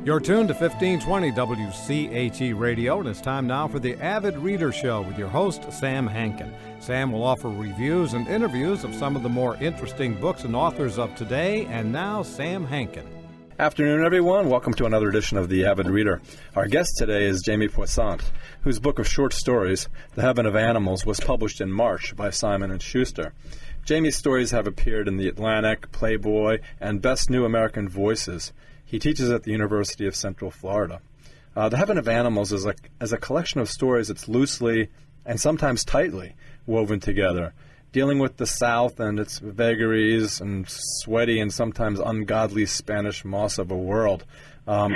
You're tuned to 1520 WCHE Radio, and it's time now for the Avid Reader Show with your host, Sam Hankin. Sam will offer reviews and interviews of some of the more interesting books and authors of today, and now Sam Hankin. Afternoon, everyone. Welcome to another edition of the Avid Reader. Our guest today is Jamie Poissant, whose book of short stories, The Heaven of Animals, was published in March by Simon & Schuster. Jamie's stories have appeared in The Atlantic, Playboy, and Best New American Voices. He teaches at the University of Central Florida. The Heaven of Animals is a collection of stories that's loosely and sometimes tightly woven together, dealing with the South and its vagaries and sweaty and sometimes ungodly Spanish moss of a world. And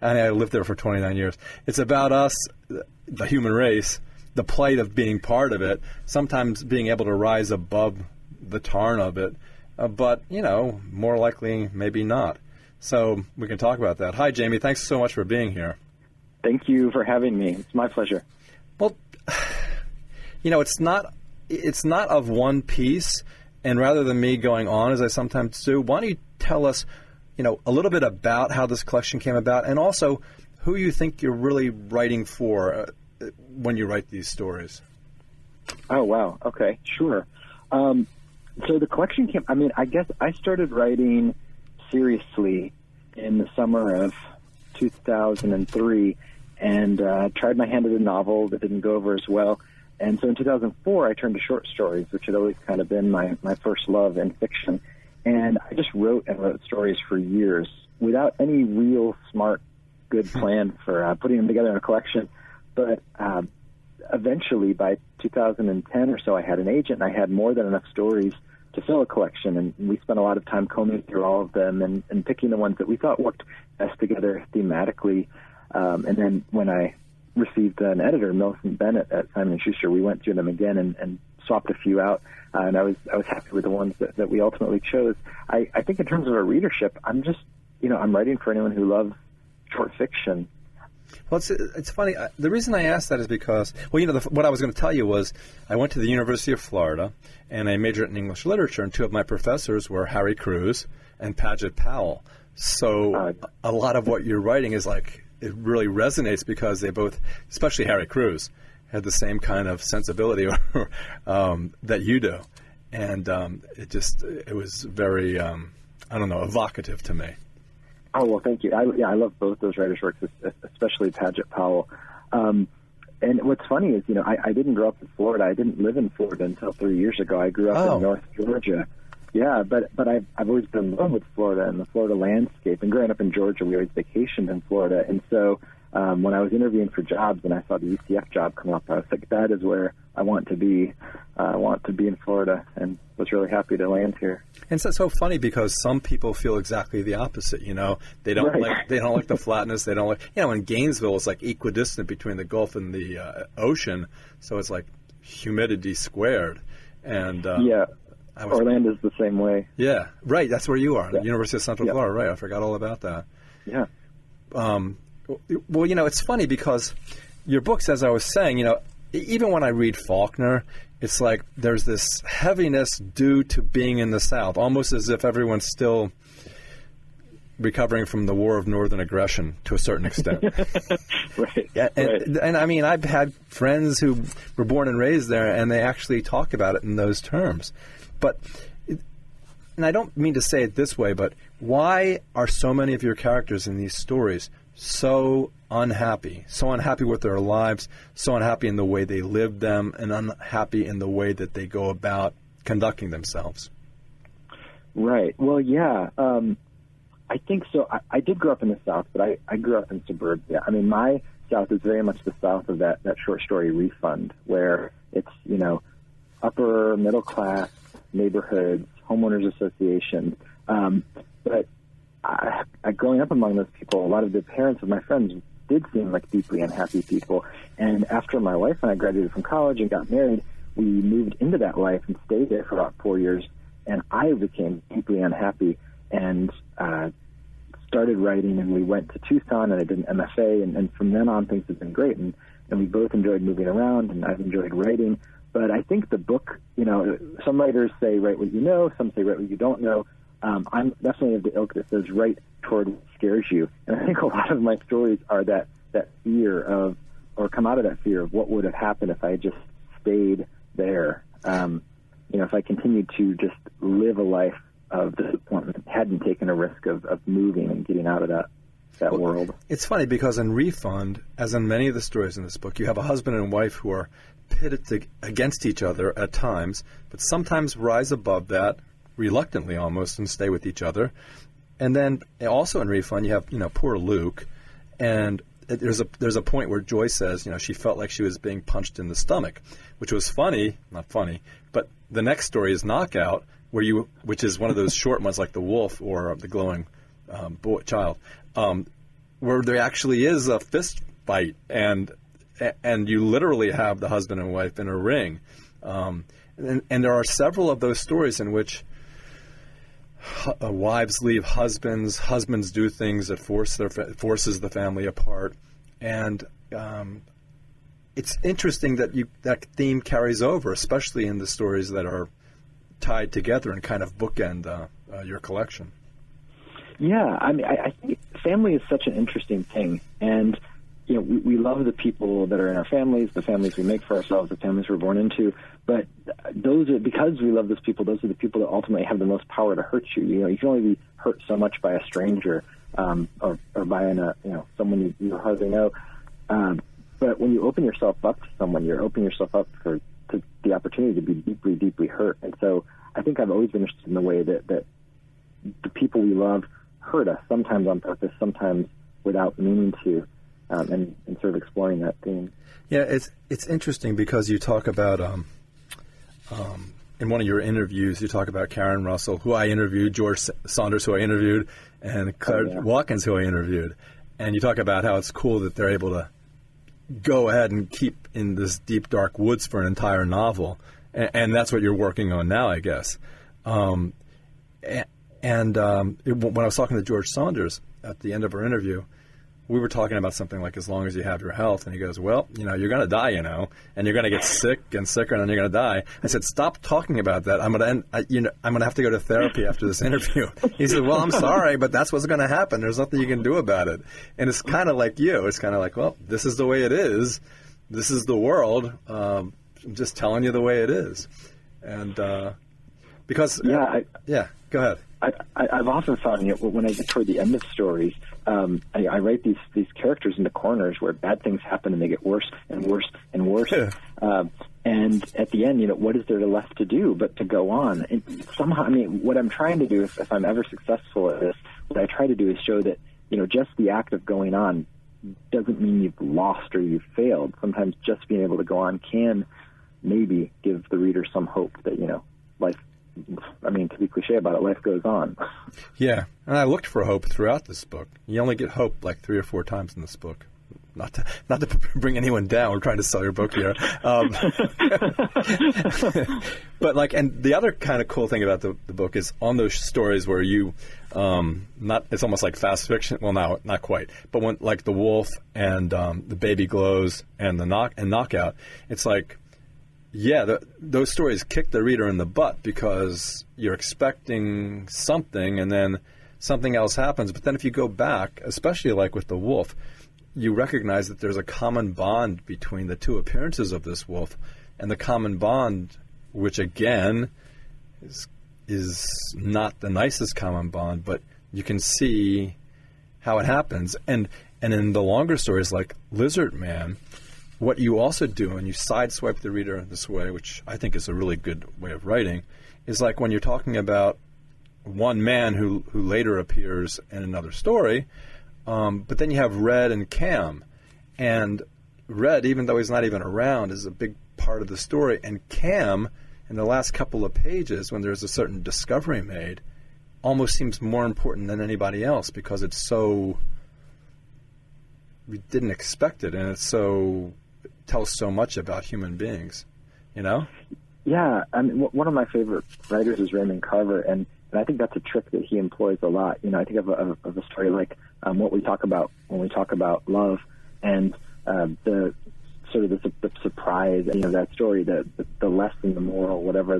I lived there for 29 years. It's about us, the human race, the plight of being part of it, sometimes being able to rise above the tarn of it, but, more likely maybe not. So we can talk about that. Hi, Jamie. Thanks so much for being here. Thank you for having me. It's my pleasure. Well, it's not of one piece, and rather than me going on as I sometimes do, why don't you tell us, a little bit about how this collection came about, and also who you think you're really writing for when you write these stories? Oh, wow. Okay, sure. So the collection I guess I started writing seriously in the summer of 2003 and tried my hand at a novel that didn't go over as well. And so in 2004, I turned to short stories, which had always kind of been my first love in fiction. And I just wrote stories for years without any real smart, good plan for putting them together in a collection. But eventually, by 2010 or so, I had an agent, and I had more than enough stories to fill a collection, and we spent a lot of time combing through all of them and picking the ones that we thought worked best together thematically. And then when I received an editor, Millicent Bennett at Simon & Schuster, we went through them again and swapped a few out, and I was happy with the ones that we ultimately chose. I think in terms of a readership, I'm just, I'm writing for anyone who loves short fiction. Well, it's funny. The reason I asked that is because, what I was going to tell you was I went to the University of Florida, and I majored in English literature, and two of my professors were Harry Crews and Paget Powell. So a lot of what you're writing is it really resonates because they both, especially Harry Crews, had the same kind of sensibility that you do. And it was very, evocative to me. Oh, well, thank you. I love both those writers' works, especially Paget Powell. And what's funny is, I didn't grow up in Florida. I didn't live in Florida until 3 years ago. I grew up in North Georgia. Yeah, but I've always been in love with Florida and the Florida landscape. And growing up in Georgia, we always vacationed in Florida. And so when I was interviewing for jobs and I saw the UCF job come up, I was like, that is where I want to be. I want to be in Florida, and was really happy to land here. And it's so funny because some people feel exactly the opposite. They don't like the flatness. They don't like in Gainesville it's like equidistant between the Gulf and the ocean, so it's like humidity squared. And Orlando's the same way. Yeah, right. That's where you are, the University of Central Florida. Right. I forgot all about that. Yeah. Well, it's funny because your books, as I was saying, even when I read Faulkner, it's like there's this heaviness due to being in the South, almost as if everyone's still recovering from the War of Northern Aggression to a certain extent. Right. Yeah, and I mean, I've had friends who were born and raised there, and they actually talk about it in those terms. But, and I don't mean to say it this way, but why are so many of your characters in these stories so unhappy with their lives, so unhappy in the way they live them, and unhappy in the way that they go about conducting themselves? Right. Well, yeah. I think so. I did grow up in the South, but I grew up in suburbia. I mean, my South is very much the South of that short story Refund, where it's, upper middle class neighborhoods, homeowners associations. But growing up among those people, a lot of the parents of my friends did seem like deeply unhappy people. And after my wife and I graduated from college and got married, we moved into that life and stayed there for about 4 years. And I became deeply unhappy and started writing, and we went to Tucson, and I did an MFA, and from then on things have been great. And we both enjoyed moving around, and I've enjoyed writing. But I think the book, some writers say write what you know, some say write what you don't know. I'm definitely of the ilk that says right toward what scares you. And I think a lot of my stories are that fear of, or come out of that fear of what would have happened if I had just stayed there. If I continued to just live a life of disappointment, hadn't taken a risk of moving and getting out of that world. It's funny because in Refund, as in many of the stories in this book, you have a husband and wife who are pitted against each other at times, but sometimes rise above that, reluctantly almost, and stay with each other. And then also in Refund, you have poor Luke, and there's a point where Joy says, she felt like she was being punched in the stomach, which was funny, not funny, but the next story is Knockout, which is one of those short ones like The Wolf or The Glowing Child, where there actually is a fist fight, and you literally have the husband and wife in a ring. And there are several of those stories in which wives leave husbands do things that forces the family apart, and it's interesting that that theme carries over, especially in the stories that are tied together and kind of bookend your collection. Yeah, I think family is such an interesting thing, and we love the people that are in our families, the families we make for ourselves, the families we're born into. But because we love those people, those are the people that ultimately have the most power to hurt you. You can only be hurt so much by a stranger, or by someone you hardly know. But when you open yourself up to someone, you're opening yourself up to the opportunity to be deeply, deeply hurt. And so I think I've always been interested in the way that the people we love hurt us, sometimes on purpose, sometimes without meaning to. And sort of exploring that theme. Yeah, it's interesting because you talk about in one of your interviews, you talk about Karen Russell, who I interviewed, George Saunders, who I interviewed, and Claire Watkins, who I interviewed, and you talk about how it's cool that they're able to go ahead and keep in this deep, dark woods for an entire novel, and that's what you're working on now, I guess. When I was talking to George Saunders at the end of our interview, we were talking about something like as long as you have your health, and he goes, well, you're going to die, and you're going to get sick and sicker, and then you're going to die. I said, stop talking about that. I'm going to have to go to therapy after this interview. He said, well, I'm sorry, but that's what's going to happen. There's nothing you can do about it. And it's kind of like you. It's kind of like, well, this is the way it is. This is the world. I'm just telling you the way it is. And because go ahead. I've often found when I get toward the end of stories, I write these characters into corners where bad things happen and they get worse and worse and worse. Yeah. And at the end, what is there left to do but to go on? And somehow, what I'm trying to do, if I'm ever successful at this, what I try to do is show that, just the act of going on doesn't mean you've lost or you've failed. Sometimes just being able to go on can maybe give the reader some hope that, life, to be cliche about it, life goes on. Yeah, and I looked for hope throughout this book. You only get hope like 3 or 4 times in this book. Not to bring anyone down. We're trying to sell your book here. But and the other kind of cool thing about the book is on those stories where you, it's almost like fast fiction. Well, no, not quite. But when like The Wolf and The Baby Glows and Knockout, it's like, yeah, those stories kick the reader in the butt because you're expecting something and then something else happens. But then if you go back, especially like with The Wolf, you recognize that there's a common bond between the two appearances of this wolf, and the common bond, which again is not the nicest common bond, but you can see how it happens. And in the longer stories like Lizard Man, what you also do, and you sideswipe the reader this way, which I think is a really good way of writing, is like when you're talking about one man who later appears in another story, but then you have Red and Cam. And Red, even though he's not even around, is a big part of the story. And Cam, in the last couple of pages, when there's a certain discovery made, almost seems more important than anybody else because it's so... we didn't expect it, and it tells so much about human beings, Yeah, one of my favorite writers is Raymond Carver, and I think that's a trick that he employs a lot. I think of a story like what we talk about when we talk about love, and the sort of the surprise, that story, the lesson, the moral, whatever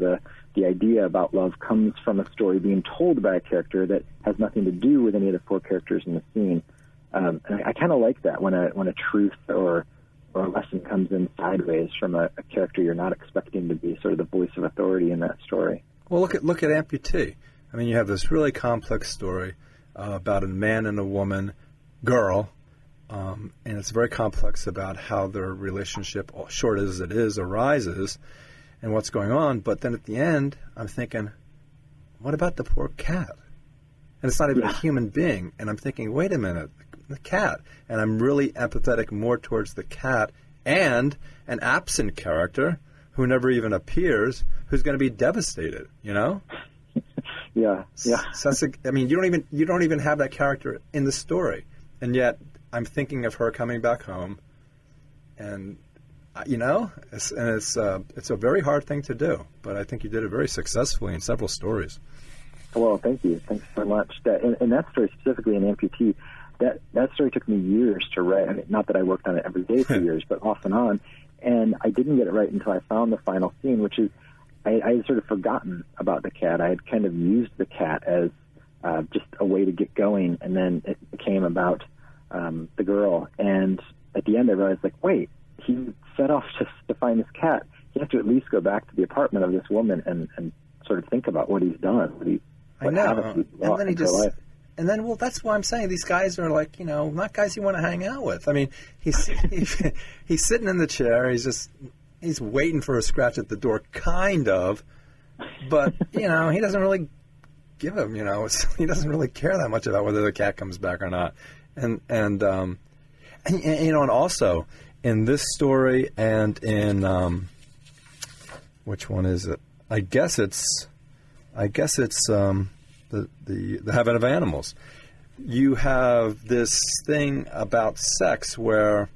the idea about love comes from a story being told by a character that has nothing to do with any of the four characters in the scene. And I kind of like that when a truth or a lesson comes in sideways from a character you're not expecting to be sort of the voice of authority in that story. Well, look at Amputee. I mean, you have this really complex story about a man and a woman, girl, and it's very complex about how their relationship, short as it is, arises and what's going on. But then at the end, I'm thinking, what about the poor cat? And it's not even a human being. And I'm thinking, wait a minute, the cat. And I'm really empathetic more towards the cat and an absent character who never even appears, who's going to be devastated, Yeah. So you don't even have that character in the story, and yet I'm thinking of her coming back home, and it's a very hard thing to do, but I think you did it very successfully in several stories. Well, thank you. Thanks so much. And that story specifically in Amputee, that story took me years to write. I mean, not that I worked on it every day for years, but off and on. And I didn't get it right until I found the final scene, which is I had sort of forgotten about the cat. I had kind of used the cat as just a way to get going, and then it became about the girl. And at the end, I realized, wait, he set off to find this cat. He has to at least go back to the apartment of this woman and sort of think about what he's done. And then, well, that's why I'm saying these guys are not guys you want to hang out with. I mean, he's sitting in the chair. He's waiting for a scratch at the door, kind of, but he doesn't really give him. He doesn't really care that much about whether the cat comes back or not. And also in this story and in which one is it? I guess it's the Heaven of Animals. You have this thing about sex where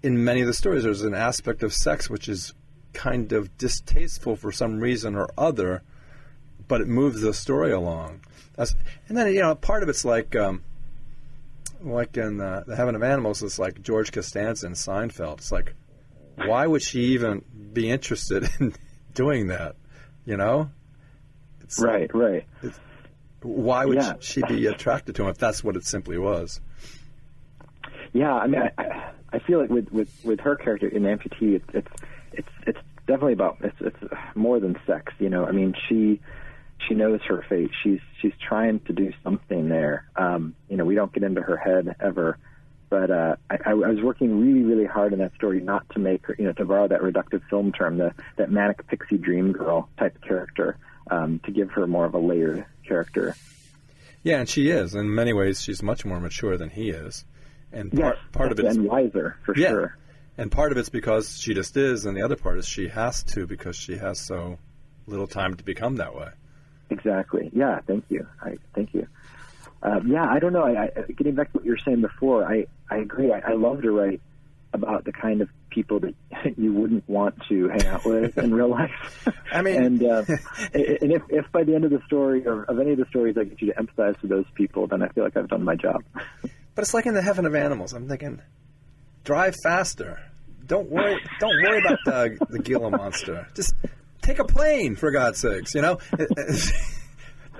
in many of the stories, there's an aspect of sex which is kind of distasteful for some reason or other, but it moves the story along. And then, part of it's like in the Heaven of Animals, it's like George Costanza in Seinfeld. It's like, why would she even be interested in doing that? Right. Why would she be attracted to him if that's what it simply was? Yeah, I mean, I feel like with her character in Amputee, it's definitely about it's more than sex. I mean, she knows her fate. She's trying to do something there. We don't get into her head ever, but I was working really, really hard in that story not to make her, to borrow that reductive film term, that manic pixie dream girl type character, to give her more of a layered character. Yeah, and she is. In many ways, she's much more mature than he is. And part of it is, and wiser, for sure. And part of it's because she just is, and the other part is she has to because she has so little time to become that way. Exactly. Yeah, thank you. Thank you. I don't know. Getting back to what you were saying before, I agree. I love to write about the kind of people that you wouldn't want to hang out with in real life. I mean, and if by the end of the story or of any of the stories I get you to empathize with those people, then I feel like I've done my job. But it's like in the Heaven of Animals. I'm thinking, drive faster. Don't worry about the Gila monster. Just take a plane, for God's sakes,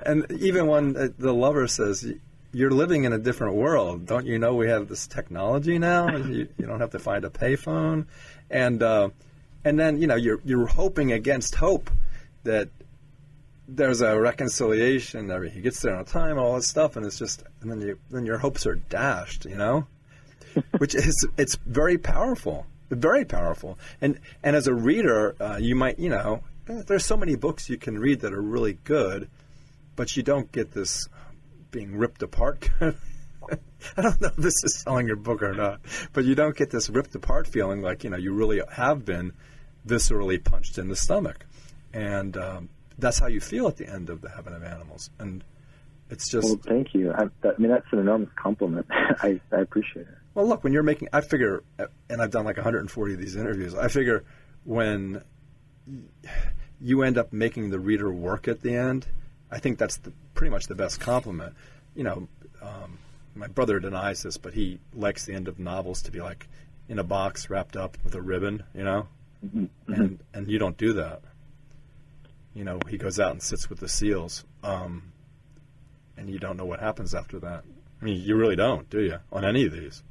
And even when the lover says, "You're living in a different world. Don't you know we have this technology now? You don't have to find a payphone." And then you're hoping against hope that there's a reconciliation. He gets there on time, all this stuff, and it's just, and then your hopes are dashed, which it's very powerful, very powerful. And as a reader, you might, there's so many books you can read that are really good, but you don't get this being ripped apart. I don't know if this is selling your book or not, but you don't get this ripped apart feeling like, you really have been viscerally punched in the stomach. And that's how you feel at the end of The Heaven of Animals. And it's just... Well, thank you. That's an enormous compliment. I appreciate it. Well, look, when you're making... I figure, and I've done like 140 of these interviews, I figure when you end up making the reader work at the end, I think that's pretty much the best compliment. my brother denies this, but he likes the end of novels to be like in a box wrapped up with a ribbon, you know? Mm-hmm. And you don't do that. You know, he goes out and sits with the seals, and you don't know what happens after that. I mean, you really don't, do you, on any of these?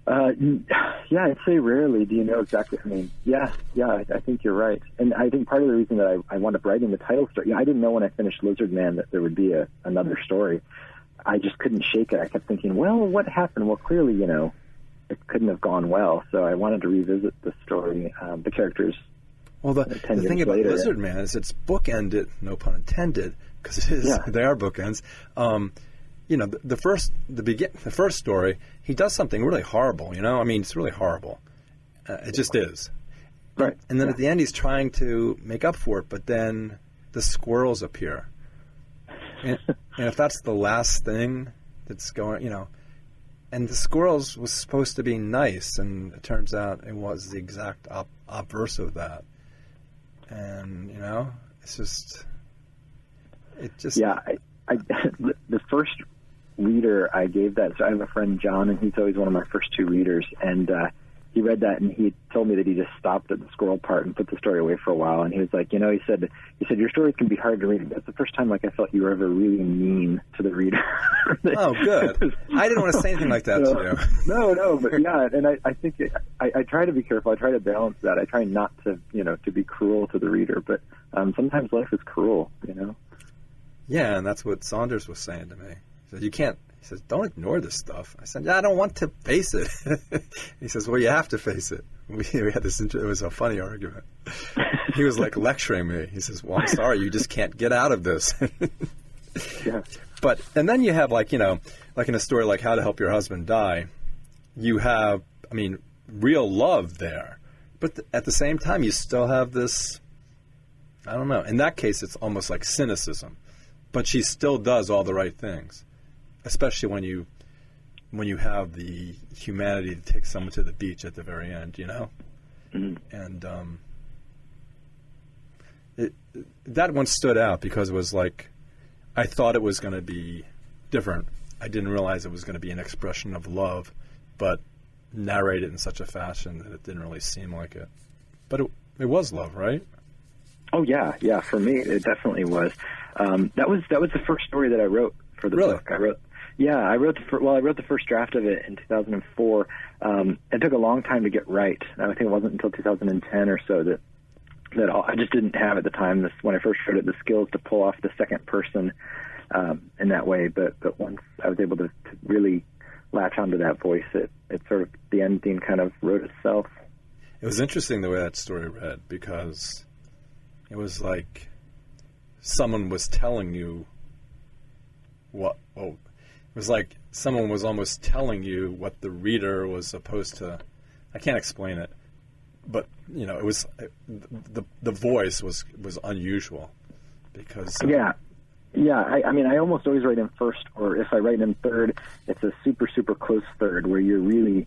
Yeah, I'd say rarely do you know exactly. I mean, yeah, I think you're right. And I think part of the reason that I wound up writing the title story, I didn't know when I finished Lizard Man that there would be another story. I just couldn't shake it. I kept thinking, well, what happened? Well, clearly, you know, it couldn't have gone well. So I wanted to revisit the story, the characters. Well, the thing about Lizard Man is it's bookended, no pun intended, because it is. Yeah. They are bookends. You know, the first story, he does something really horrible. You know, I mean, it's really horrible. It just is. Right. And then at the end, he's trying to make up for it, but then the squirrels appear. And if that's the last thing that's going, you know, and the squirrels was supposed to be nice, and it turns out it was the exact obverse of that. And, you know, it's just, Yeah, I the first reader I gave that, so I have a friend, John, and he's always one of my first two readers, and he read that, and he told me that he just stopped at the squirrel part and put the story away for a while, and he was like, you know, he said your stories can be hard to read. That's the first time, like, I felt you were ever really mean to the reader. Oh, good. I didn't want to say anything like that to you. No, but yeah, and I think I try to be careful. I try to balance that. I try not to, you know, to be cruel to the reader, but sometimes life is cruel, you know. Yeah, and that's what Saunders was saying to me. He said, you can't, he says, don't ignore this stuff. I said, yeah, I don't want to face it. He says, well, you have to face it. We had this, it was a funny argument. He was like lecturing me. He says, well, I'm sorry, you just can't get out of this. Yeah. But, and then you have, like, you know, like in a story like How to Help Your Husband Die, you have, I mean, real love there. But at the same time, you still have this, I don't know. In that case, it's almost like cynicism. But she still does all the right things, especially when you have the humanity to take someone to the beach at the very end, you know? Mm-hmm. And that one stood out because it was like, I thought it was going to be different. I didn't realize it was going to be an expression of love, but narrated in such a fashion that it didn't really seem like it. But it was love, right? Oh, yeah. For me, it definitely was. That was the first story that I wrote for the book. I wrote the first draft of it in 2004. It took a long time to get right. I think it wasn't until 2010 or so that I just didn't have at the time. When I first wrote it, the skills to pull off the second person in that way. But once I was able to really latch onto that voice, it sort of, the ending kind of wrote itself. It was interesting the way that story read, because it was like someone was telling you what. Oh, it was like someone was almost telling you what the reader was supposed to. I can't explain it, but you know, it was the voice was unusual because. Yeah. I mean, I almost always write in first, or if I write in third, it's a super, super close third where you're really,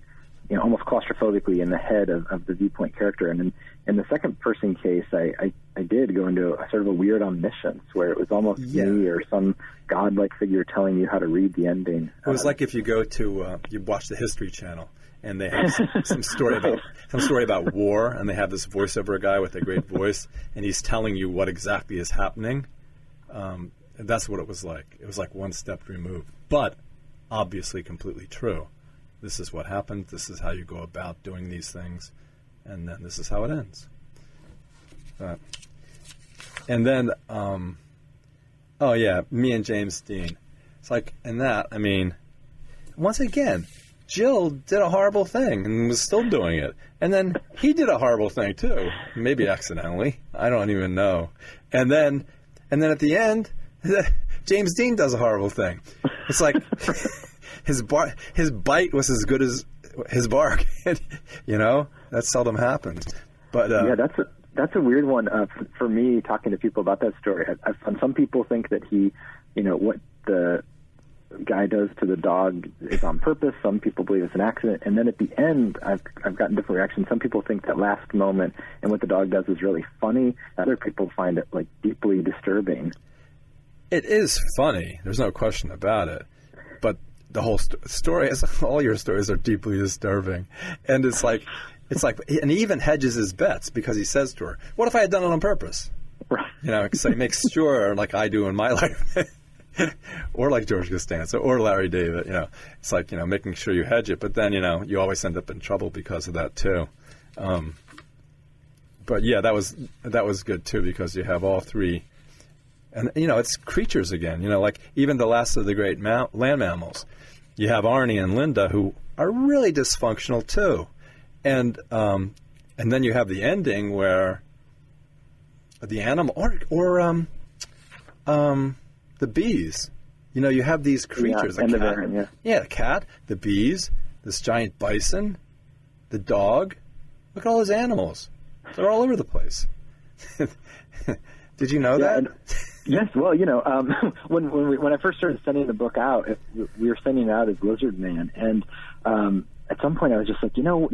you know, almost claustrophobically in the head of the viewpoint character. And in the second person case, I did go into a sort of a weird omniscience where it was almost me or some godlike figure telling you how to read the ending. It was like if you go to you watch the History Channel and they have some story about war, and they have this voiceover guy with a great voice, and he's telling you what exactly is happening. That's what it was like. It was like one step removed, but obviously completely true. This is what happened. This is how you go about doing these things, and then this is how it ends. And then, me and James Dean. It's like, in that, I mean, once again, Jill did a horrible thing and was still doing it. And then he did a horrible thing too, maybe accidentally. I don't even know. And then at the end, James Dean does a horrible thing. It's like his bite was as good as his bark. You know, that seldom happens. But that's a weird one for me. Talking to people about that story, some people think that he, you know, what the guy does to the dog is on purpose. Some people believe it's an accident. And then at the end, I've gotten different reactions. Some people think that last moment and what the dog does is really funny. Other people find it like deeply disturbing. It is funny. There's no question about it. But the whole story, all your stories are deeply disturbing, and it's like, and he even hedges his bets because he says to her, "What if I had done it on purpose?" Right. You know, so he makes sure, like I do in my life, or like George Costanza or Larry David. You know, it's like, you know, making sure you hedge it, but then, you know, you always end up in trouble because of that too. But yeah, that was good too, because you have all three, and you know, it's creatures again. You know, like even the last of the great land mammals. You have Arnie and Linda, who are really dysfunctional too, and then you have the ending where the animal or the bees. You know, you have these creatures. Yeah, and the cat, the bees, this giant bison, the dog. Look at all those animals. They're all over the place. Did you know that? Yes, well, you know, when I first started sending the book out, we were sending it out as Lizard Man, and at some point I was just like, no,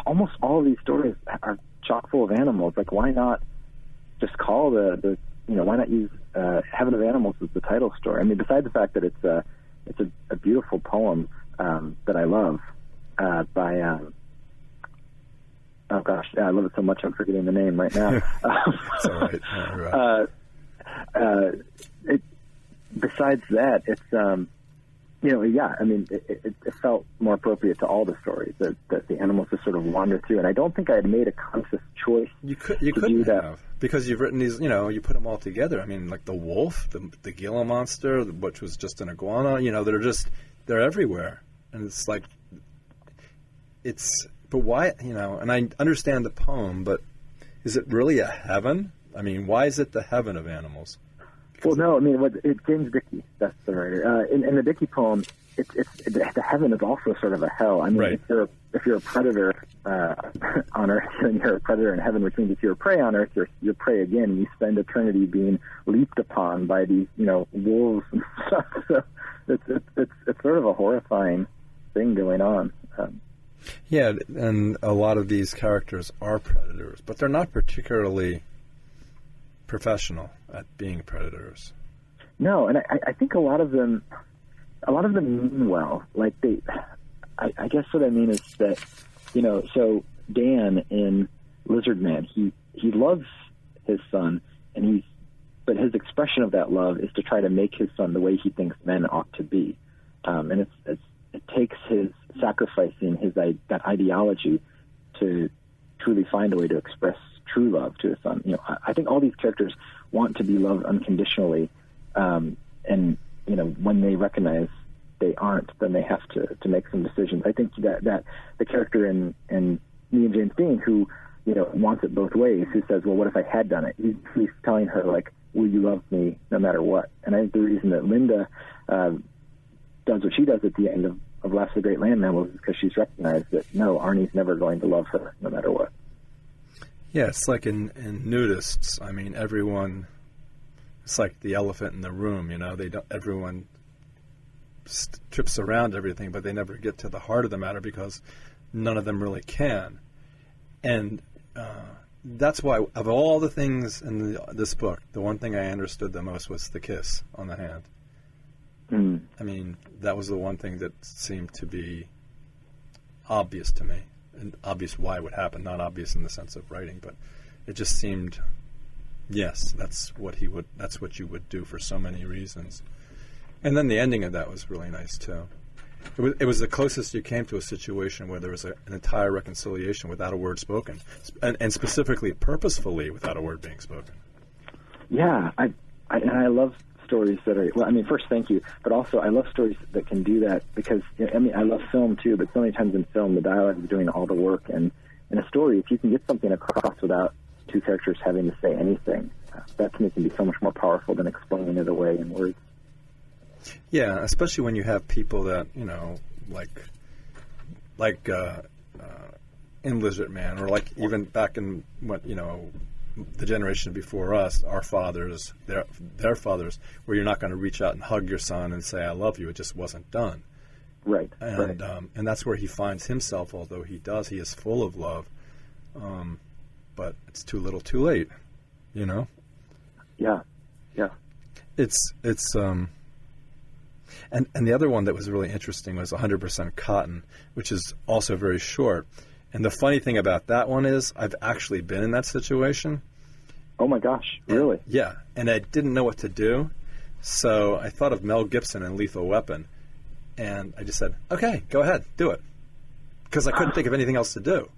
almost all of these stories are chock full of animals. Like, why not just call why not use Heaven of Animals as the title story? I mean, besides the fact that it's a beautiful poem that I love by. Oh gosh, I love it so much I'm forgetting the name right now. It's all right. Yeah, right. Besides that, it's I mean, it felt more appropriate to all the stories that the animals just sort of wander through, and I don't think I had made a conscious choice. You couldn't have, because you've written these. You know, you put them all together. I mean, like the wolf, the Gila monster, which was just an iguana. You know, they're everywhere, and it's like But why, you know, and I understand the poem, but is it really a heaven? I mean, why is it the heaven of animals? Well, no, I mean, it's James Dickey, that's the writer. In the Dickey poem, the heaven is also sort of a hell. I mean, right. if you're a predator on Earth, then you're a predator in heaven, which means if you're a prey on Earth, you're prey again, and you spend eternity being leaped upon by these, you know, wolves and stuff. So it's sort of a horrifying thing going on. Yeah, and a lot of these characters are predators, but they're not particularly professional at being predators. No, and I think a lot of them mean well. Like I guess what I mean is that, you know, so Dan in Lizard Man, he loves his son, but his expression of that love is to try to make his son the way he thinks men ought to be, and it takes his sacrificing that ideology to truly find a way to express true love to his son. You know, I think all these characters want to be loved unconditionally, and you know, when they recognize they aren't, then they have to make some decisions. I think that the character in Me and James Dean, who, you know, wants it both ways, who says, well, what if I had done it? He's telling her, like, will you love me no matter what? And I think the reason that Linda does what she does at the end of Last of the Great Land Mammals is because she's recognized that, no, Arnie's never going to love her no matter what. Yeah, it's like in nudists. I mean, everyone, it's like the elephant in the room, you know, everyone trips around everything, but they never get to the heart of the matter because none of them really can. And that's why, of all the things in this book, the one thing I understood the most was the kiss on the hand. I mean, that was the one thing that seemed to be obvious to me, and obvious why it would happen, not obvious in the sense of writing, but it just seemed, yes, that's what you would do for so many reasons. And then the ending of that was really nice too. It was the closest you came to a situation where there was an entire reconciliation without a word spoken, and specifically, purposefully, without a word being spoken. Yeah, I love stories that are, well, I mean, first, thank you, but also I love stories that can do that, because, I mean, I love film too, but so many times in film, the dialogue is doing all the work, and in a story, if you can get something across without two characters having to say anything, that to me can be so much more powerful than explaining it away in words. Yeah, especially when you have people that, you know, like in Lizard Man, or like even back in what, you know, the generation before us, our fathers, their fathers, where you're not going to reach out and hug your son and say, I love you. It just wasn't done. Right. And right. And that's where he finds himself, although he is full of love. But it's too little too late, you know? Yeah. Yeah. It's And the other one that was really interesting was 100% Cotton, which is also very short. And the funny thing about that one is I've actually been in that situation. Oh my gosh, really? Yeah, and I didn't know what to do. So I thought of Mel Gibson and Lethal Weapon, and I just said, okay, go ahead, do it. Because I couldn't think of anything else to do.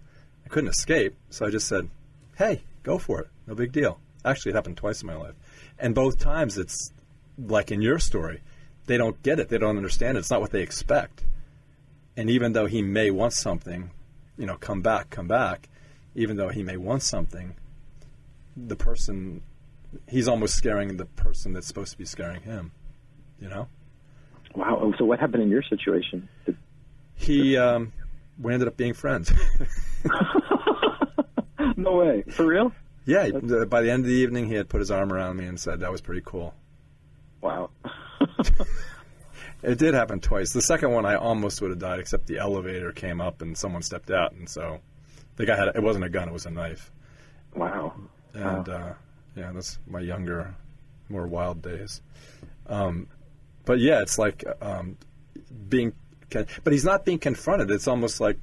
I couldn't escape, so I just said, hey, go for it, no big deal. Actually, it happened twice in my life. And both times it's like in your story, they don't get it, they don't understand it, it's not what they expect. And even though he may want something, come back, even though he may want something, the person, he's almost scaring the person that's supposed to be scaring him, Wow. So what happened in your situation? We ended up being friends. No way. For real? Yeah. By the end of the evening, he had put his arm around me and said, that was pretty cool. Wow. It did happen twice. The second one, I almost would have died, except the elevator came up and someone stepped out. And so the guy it wasn't a gun, it was a knife. Wow. And, that's my younger, more wild days. But yeah, it's like but he's not being confronted. It's almost like,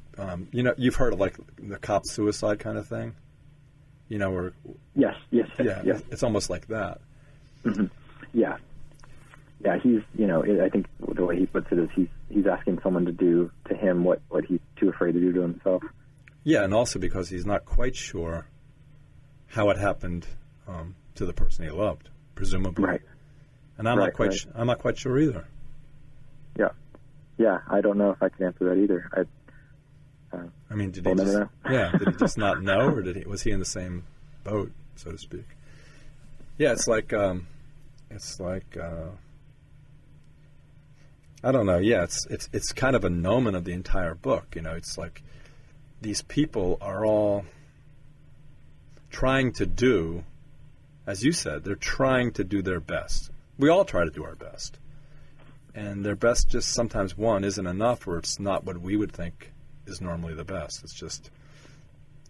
you've heard of like the cop suicide kind of thing, where Yes. it's almost like that. Mm-hmm. Yeah. He's, I think the way he puts it is he's asking someone to do to him what he's too afraid to do to himself. Yeah, and also because he's not quite sure how it happened to the person he loved, presumably. Right. And I'm not quite sure either. Yeah, I don't know if I can answer that either. Did he just know? Yeah, did he just not know, or was he in the same boat, so to speak? Yeah, it's like I don't know. Yeah, it's kind of a gnomon of the entire book. It's like these people are all trying to do, as you said, they're trying to do their best. We all try to do our best. And their best just sometimes, one, isn't enough, or it's not what we would think is normally the best. It's just,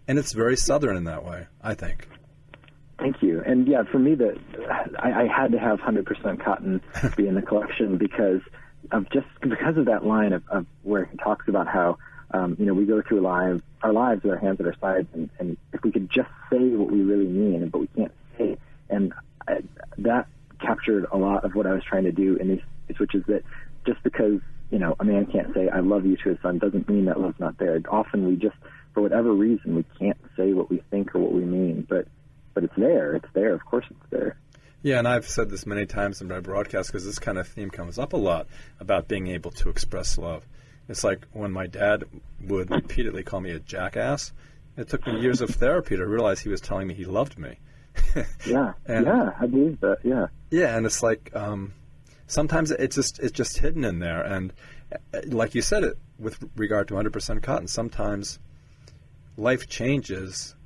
and it's very Southern in that way, I think. Thank you. And yeah, for me, I had to have 100% Cotton be in the collection because of that line of where he talks about how, we go through our lives with our hands at our sides, and if we could just say what we really mean, but we can't say. And that captured a lot of what I was trying to do in these, which is that just because, a man can't say I love you to his son doesn't mean that love's not there. Often we just, for whatever reason, we can't say what we think or what we mean, but it's there. It's there. Of course it's there. Yeah, and I've said this many times in my broadcast because this kind of theme comes up a lot about being able to express love. It's like when my dad would repeatedly call me a jackass, it took me years of therapy to realize he was telling me he loved me. Yeah, I believe that, yeah. Yeah, and it's like sometimes it's just hidden in there. And like you said, it with regard to 100% Cotton, sometimes life changes.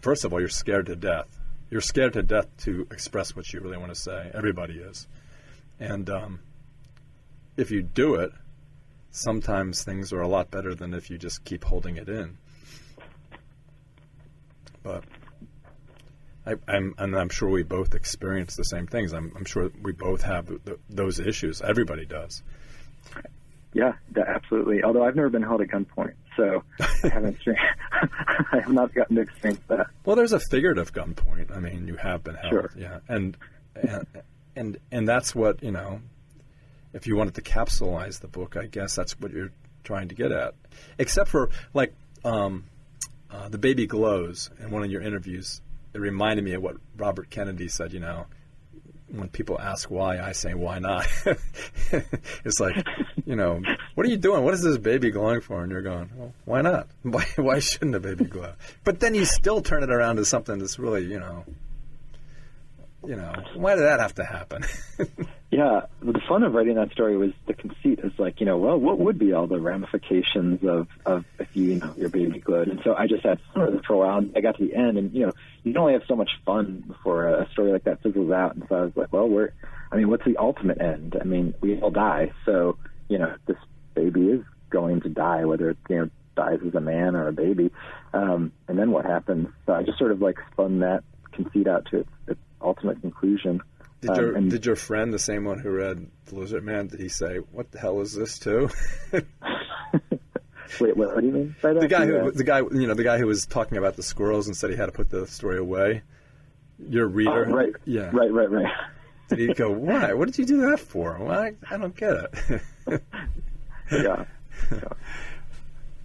First of all, you're scared to death. You're scared to death to express what you really want to say. Everybody is. And if you do it, sometimes things are a lot better than if you just keep holding it in. But I'm sure we both experience the same things. I'm sure we both have those issues. Everybody does. Yeah, absolutely. Although I've never been held at gunpoint, so I have not gotten to experience that. Well, there's a figurative gunpoint. I mean, you have been held. Sure. Yeah, and that's what, if you wanted to capsulize the book, I guess that's what you're trying to get at. Except for like the baby glows in one of your interviews. It reminded me of what Robert Kennedy said, when people ask why, I say, why not? It's like, what are you doing? What is this baby glowing for? And you're going, well, why not? Why shouldn't a baby glow? But then you still turn it around to something that's really, why did that have to happen? Yeah, the fun of writing that story was the conceit is like, well, what would be all the ramifications of if your baby glowed? And so I just had fun for a while. And I got to the end, and you can only have so much fun before a story like that fizzles out. And so I was like, well, what's the ultimate end? I mean, we all die, so this baby is going to die, whether it dies as a man or a baby. And then what happens? So I just sort of like spun that conceit out to its ultimate conclusion. Did your friend, the same one who read The Lizard Man, did he say, "What the hell is this too"? Wait, what do you mean by that? The guy who was talking about the squirrels and said he had to put the story away. Your reader, right? Yeah, right. Did he go, "Why? What did you do that for?" Well, I don't get it. Yeah.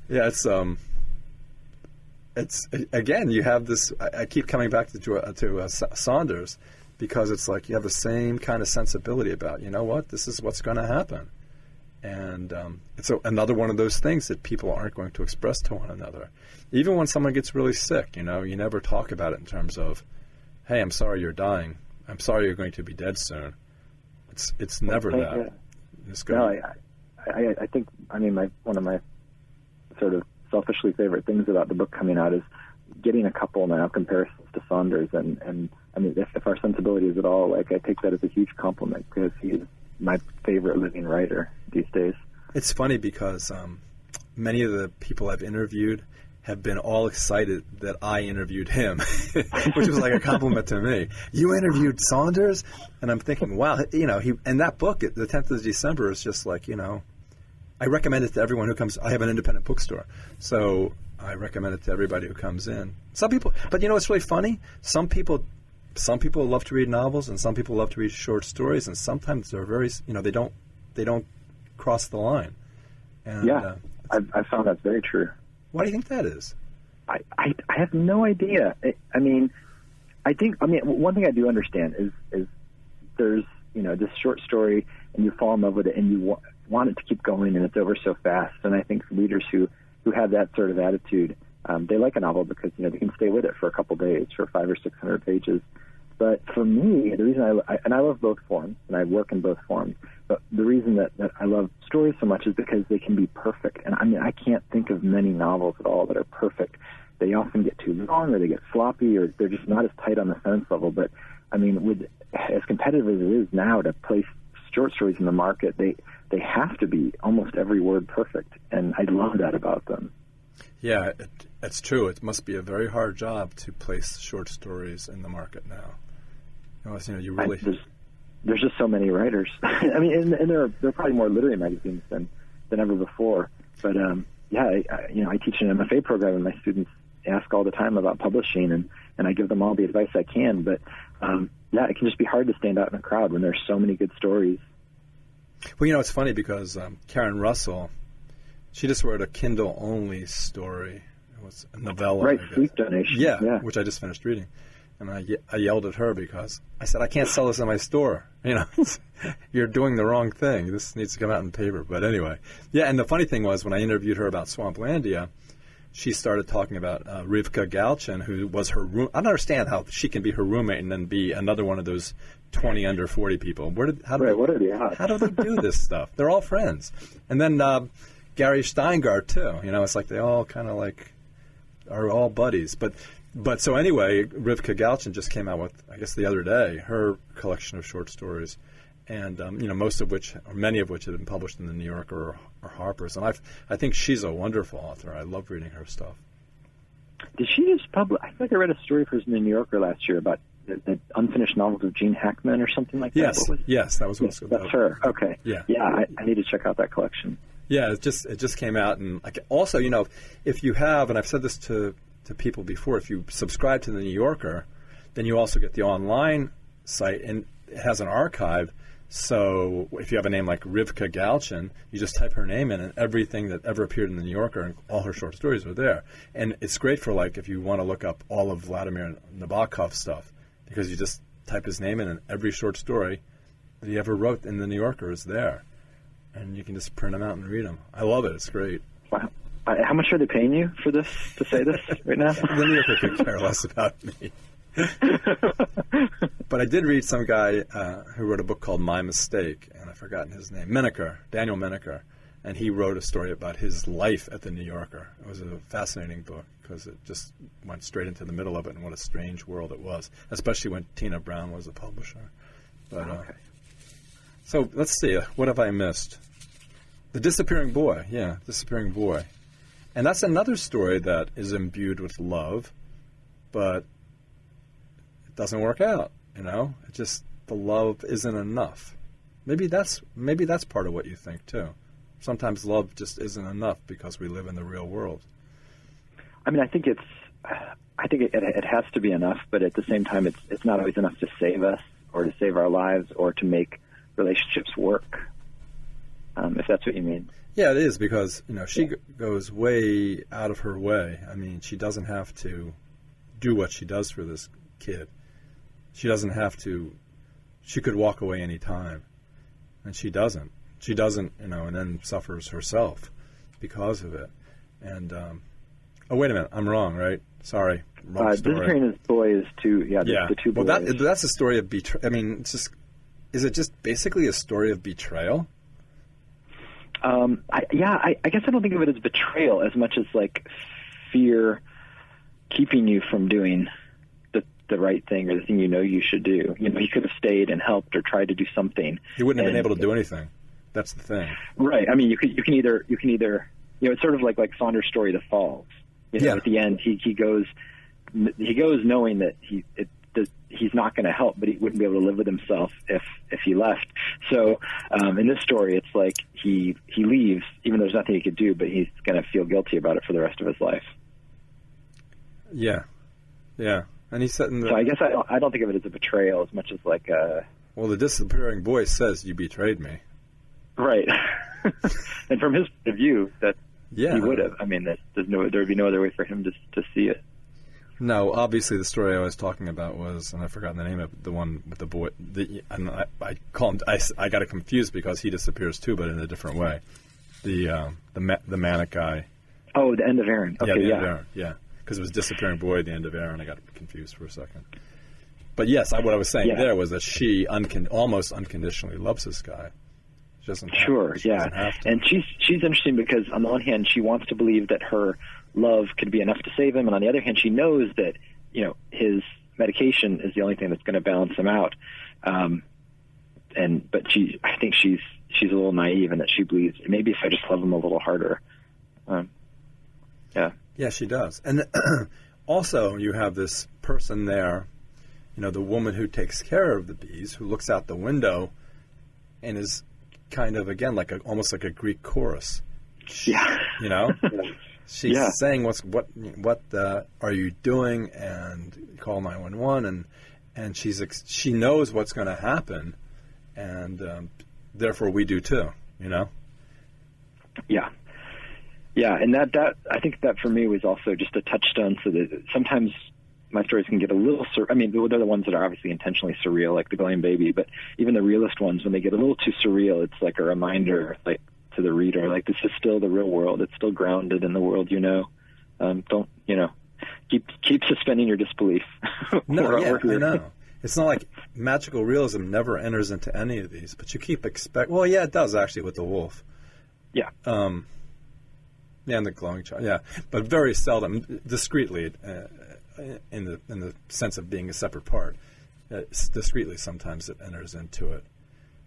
Yeah, it's again. You have this. I keep coming back to Saunders, because it's like you have the same kind of sensibility about, you know what, this is what's going to happen. And it's another one of those things that people aren't going to express to one another. Even when someone gets really sick, you never talk about it in terms of, hey, I'm sorry you're dying. I'm sorry you're going to be dead soon. It's never that. Yeah. It's good. No, I think, one of my sort of selfishly favorite things about the book coming out is getting a couple now comparisons to Saunders, and I mean, if our sensibility is at all, like, I take that as a huge compliment, because he is my favorite living writer these days. It's funny because many of the people I've interviewed have been all excited that I interviewed him, which was like a compliment to me. You interviewed Saunders? And I'm thinking, wow, he, and that book, the 10th of December, is just like, I recommend it to everyone who comes. I have an independent bookstore, so I recommend it to everybody who comes in. Some people, but it's really funny. Some people love to read novels, and some people love to read short stories, and sometimes they're very, they don't cross the line. And, yeah, I've found that's very true. Why do you think that is? I have no idea. I think one thing I do understand is there's this short story, and you fall in love with it, and you want it to keep going, and it's over so fast. And I think readers who have that sort of attitude, they like a novel because they can stay with it for a couple days, for 500 or 600 pages. But for me, the reason I love both forms, and I work in both forms, but the reason that I love stories so much is because they can be perfect. And I can't think of many novels at all that are perfect. They often get too long, or they get sloppy, or they're just not as tight on the sentence level. But with as competitive as it is now to place short stories in the market, they have to be almost every word perfect, and I love that about them. Yeah, it's true. It must be a very hard job to place short stories in the market now. You really there's just so many writers. And there are probably more literary magazines than ever before. But I teach an MFA program, and my students ask all the time about publishing, and I give them all the advice I can. But it can just be hard to stand out in a crowd when there's so many good stories. Well, it's funny because Karen Russell, she just wrote a Kindle-only story. It was a novella. Right, Sleep Donation. Yeah, which I just finished reading. And I yelled at her because I said, I can't sell this in my store. You're doing the wrong thing. This needs to come out in paper. But anyway, yeah, and the funny thing was when I interviewed her about Swamplandia, she started talking about Rivka Galchen, who was her room. I don't understand how she can be her roommate and then be another one of those 20 under 40 people. What are the odds? How do they do this stuff? They're all friends. And then Gary Steingart, too. It's like they all kind of like are all buddies. But so anyway, Rivka Galchen just came out with, I guess the other day, her collection of short stories, and most of which, or many of which, have been published in the New Yorker or Harper's. And I think she's a wonderful author. I love reading her stuff. Did she just publish? I think I read a story for her in the New Yorker last year about the unfinished novels of Gene Hackman or something like that. Yes, that was what it was about. That's her. Okay. Yeah. I need to check out that collection. Yeah, it just came out, and also, if you have, and I've said this to people before, if you subscribe to the New Yorker, then you also get the online site, and it has an archive. So if you have a name like Rivka Galchen, you just type her name in, and everything that ever appeared in the New Yorker and all her short stories are there. And it's great for if you want to look up all of Vladimir Nabokov's stuff, because you just type his name in, and every short story that he ever wrote in the New Yorker is there, and you can just print them out and read them. I love it. It's great. Wow. How much are they paying you for this, to say this right now? The New Yorker could care less about me. But I did read some guy who wrote a book called My Mistake, and I've forgotten his name, Daniel Menaker, and he wrote a story about his life at the New Yorker. It was a fascinating book because it just went straight into the middle of it, and what a strange world it was, especially when Tina Brown was the publisher. But okay. So let's see, what have I missed? The Disappearing Boy, Disappearing Boy. And that's another story that is imbued with love, but it doesn't work out, It just the love isn't enough. Maybe that's part of what you think too. Sometimes love just isn't enough because we live in the real world. I mean, I think it has to be enough, but at the same time, it's not always enough to save us or to save our lives or to make relationships work. If that's what you mean. Yeah, it is, because she goes way out of her way. I mean, she doesn't have to do what she does for this kid. She doesn't have to. She could walk away any time, and she doesn't. She doesn't, and then suffers herself because of it. And oh, wait a minute, I'm wrong, right? Sorry, wrong story. Disappearing his boy is two. Yeah, the two boys. Well, that's a story of betrayal. I mean, is it just basically a story of betrayal? I guess I don't think of it as betrayal as much as like fear keeping you from doing the right thing or the thing you should do. He could have stayed and helped or tried to do something. He wouldn't have been able to do anything. That's the thing. Right. I mean, you can either it's sort of like Saunders' story, The Falls. At the end, he goes knowing that he's not going to help, but he wouldn't be able to live with himself if he left. So in this story, it's like he leaves, even though there's nothing he could do, but he's going to feel guilty about it for the rest of his life. Yeah, and he said. So I guess I don't think of it as a betrayal as much as like a. Well, the disappearing boy says, "You betrayed me." Right, and from his point of view, that he would have. I mean, there would be no other way for him to see it. No, obviously the story I was talking about was, and I've forgotten the name of it, the one with the boy. And I call him. I got it confused because he disappears too, but in a different way. The manic guy. Oh, the End of Aaron. Okay, yeah, the End of Aaron. Yeah, because it was disappearing boy, the End of Aaron. I got confused for a second. But yes, what I was saying there was that she almost unconditionally loves this guy. She doesn't. Doesn't have to. And she's interesting because on the one hand, she wants to believe that her love could be enough to save him, and on the other hand, she knows that his medication is the only thing that's going to balance him out. But I think she's a little naive in that she believes maybe if I just love him a little harder. Yeah, she does. And also, you have this person there, the woman who takes care of the bees, who looks out the window, and is kind of again almost like a Greek chorus. Yeah. She's saying, "What are you doing?" and call 911, and she knows what's going to happen, and therefore we do too. Yeah, and that I think that for me was also just a touchstone. So that sometimes my stories can get a little. They're the ones that are obviously intentionally surreal, like the Glowing Baby. But even the realist ones, when they get a little too surreal, it's like a reminder, like, to the reader, like, this is still the real world. It's still grounded in the world, Don't, keep suspending your disbelief. No, I know. It's not like magical realism never enters into any of these, but you keep well, yeah, it does actually with the wolf. Yeah. Yeah, and the glowing child. Yeah, but very seldom, discreetly, in the sense of being a separate part. Discreetly, sometimes it enters into it.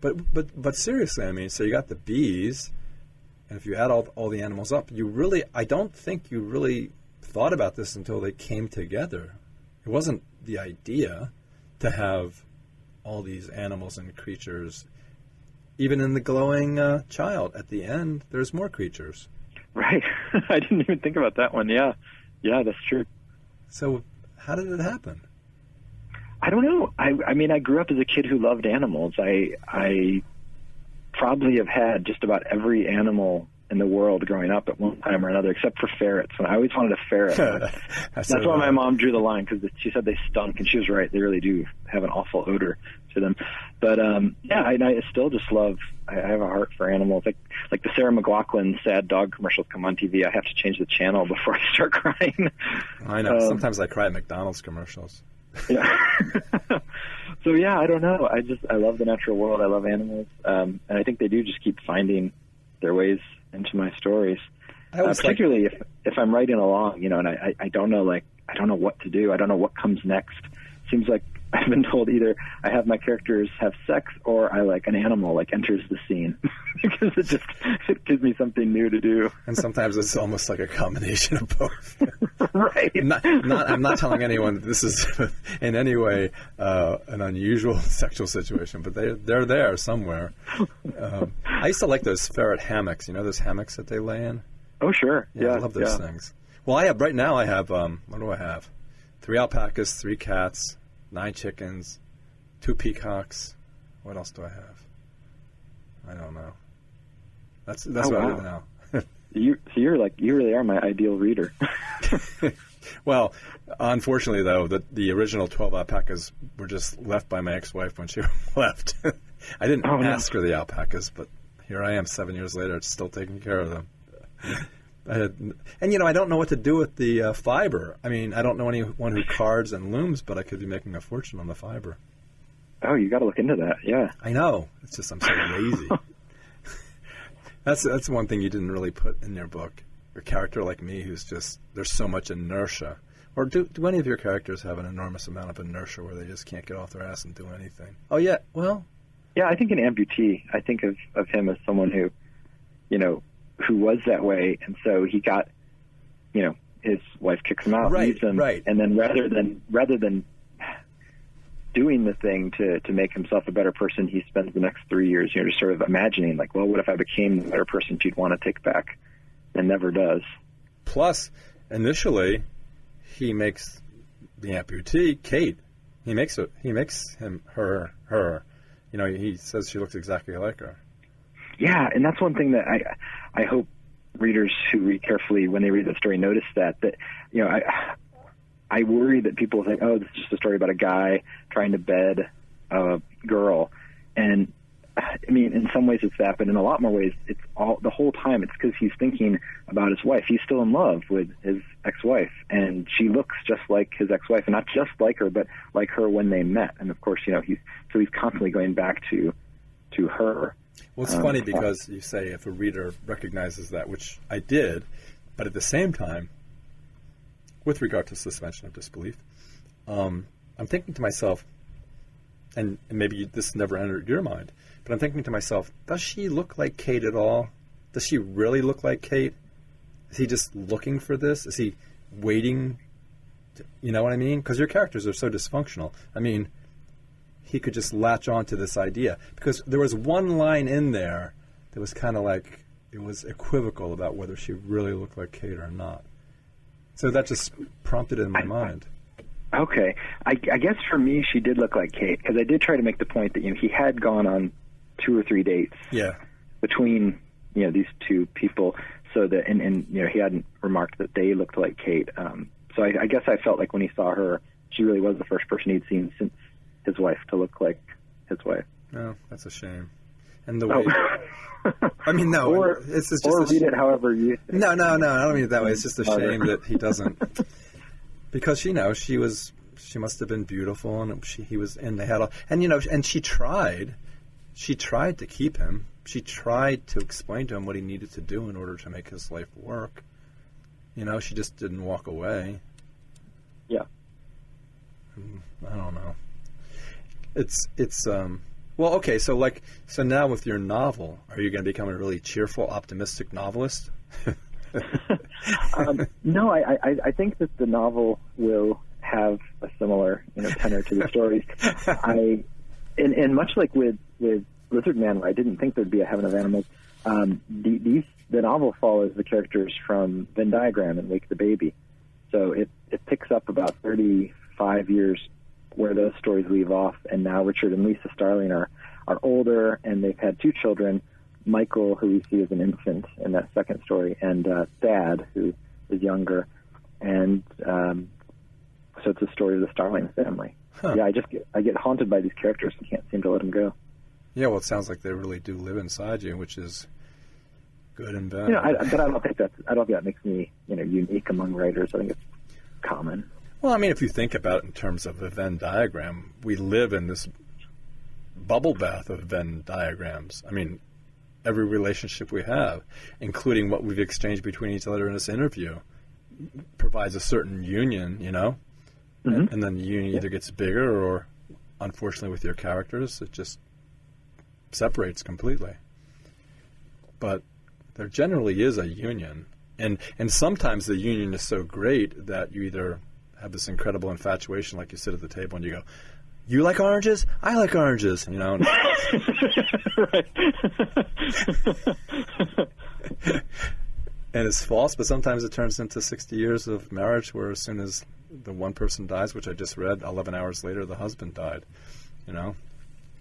But seriously, I mean, so you got the bees, and if you add all the animals up, I don't think you really thought about this until they came together. It wasn't the idea to have all these animals and creatures. Even in the glowing child, at the end, there's more creatures. Right. I didn't even think about that one. Yeah, that's true. So how did it happen? I don't know. I mean, I grew up as a kid who loved animals. I probably have had just about every animal in the world growing up at one time or another, except for ferrets. And I always wanted a ferret. That's why my mom drew the line, because she said they stunk, and she was right. They really do have an awful odor to them. But I still just love. I have a heart for animals. Like the Sarah McLachlan sad dog commercials come on TV. I have to change the channel before I start crying. I know. Sometimes I cry at McDonald's commercials. Yeah. So I don't know. I love the natural world. I love animals, and I think they do just keep finding their ways into my stories. Particularly if I'm writing along, and I don't know, I don't know what to do. I don't know what comes next. Seems like I've been told either I have my characters have sex or I an animal enters the scene because it gives me something new to do. And sometimes it's almost like a combination of both. Right. I'm not telling anyone that this is in any way an unusual sexual situation, but they're there somewhere. I used to like those ferret hammocks. You know those hammocks that they lay in? Oh, sure. Yeah, I love those things. Well, I have what do I have? 3 alpacas, 3 cats, 9 chickens, 2 peacocks. What else do I have? I don't know. That's what I do now. You really are my ideal reader. Well, unfortunately, though, the original 12 alpacas were just left by my ex-wife when she left. I didn't ask her the alpacas, but here I am 7 years later, still taking care of them. I don't know what to do with the fiber. I mean, I don't know anyone who cards and looms, but I could be making a fortune on the fiber. Oh, you got to look into that, yeah. I know. It's just I'm so lazy. That's one thing you didn't really put in your book. A character like me who's just, there's so much inertia. Or do any of your characters have an enormous amount of inertia where they just can't get off their ass and do anything? Oh, yeah, well. Yeah, I think an amputee, I think of him as someone who, who was that way, and so he got, his wife kicks him out, leaves him, and then rather than doing the thing to make himself a better person, he spends the next 3 years, just sort of imagining, like, well, what if I became the better person she'd want to take back, and never does. Plus, initially, he makes the amputee Kate. He makes him her. He says she looks exactly like her. Yeah, and that's one thing that I hope readers who read carefully when they read the story notice that I worry that people think, oh, this is just a story about a guy trying to bed a girl. And, I mean, in some ways it's that, but in a lot more ways, it's the whole time it's because he's thinking about his wife. He's still in love with his ex-wife, and she looks just like his ex-wife, and not just like her, but like her when they met. And, of course, he's constantly going back to her. Well, it's funny because you say if a reader recognizes that, which I did, but at the same time, with regard to suspension of disbelief, I'm thinking to myself, and maybe this never entered your mind, but I'm thinking to myself, does she look like Kate at all? Does she really look like Kate? Is he just looking for this? Is he waiting? You know what I mean? Because your characters are so dysfunctional. I mean, he could just latch on to this idea. Because there was one line in there that was kind of like, it was equivocal about whether she really looked like Kate or not. So that just prompted it in my mind. Okay. I guess for me, she did look like Kate, because I did try to make the point that he had gone on 2 or 3 dates between these two people, so that and he hadn't remarked that they looked like Kate. So I guess I felt like when he saw her, she really was the first person he'd seen since his wife to look like his wife. No, that's a shame. And the way, I mean, no, it's just or read it however you think. No, I don't mean it that way. It's just a shame that he doesn't, because she must have been beautiful, and and they had all, and she tried to keep him. She tried to explain to him what he needed to do in order to make his life work. She just didn't walk away. Yeah. I don't know. It's well, okay, so now with your novel, are you going to become a really cheerful, optimistic novelist? No, I think that the novel will have a similar tenor to the stories. And much like with Lizard Man, where I didn't think there'd be a Heaven of Animals, the novel follows the characters from Venn Diagram and Wake the Baby. So it picks up about 35 years where those stories leave off, and now Richard and Lisa Starling are older, and they've had 2 children, Michael, who we see as an infant in that second story, and Thad, who is younger. And so it's a story of the Starling family. Huh. Yeah, I get haunted by these characters and can't seem to let them go. Yeah, well, it sounds like they really do live inside you, which is good and bad. But I don't think that makes me unique among writers. I think it's common. Well, I mean, if you think about it in terms of a Venn diagram, we live in this bubble bath of Venn diagrams. I mean, every relationship we have, including what we've exchanged between each other in this interview, provides a certain union, Mm-hmm. And then the union either gets bigger or, unfortunately with your characters, it just separates completely. But there generally is a union. And sometimes the union is so great that you either have this incredible infatuation, like you sit at the table and you go, "You like oranges? I like oranges," you know. Right. And it's false, but sometimes it turns into 60 years of marriage where as soon as the one person dies, which I just read, 11 hours later, the husband died, you know.